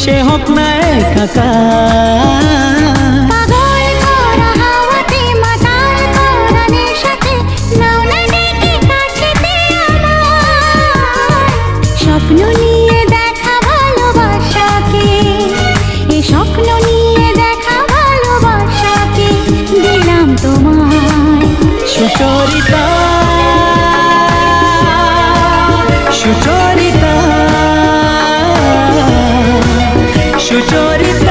সে হোক না একাকার। পাগল করা হাওয়াতে মাতাল করা নেশাতে নাও না ডেকে কাছেতে আমার। স্বপ্ন নিয়ে দেখা ভালোবাসাকে, এ স্বপ্ন নিয়ে দেখা ভালোবাসাকে দিলাম তোমায়। সুচরিতা, সুচরিতা, সুচরিতা।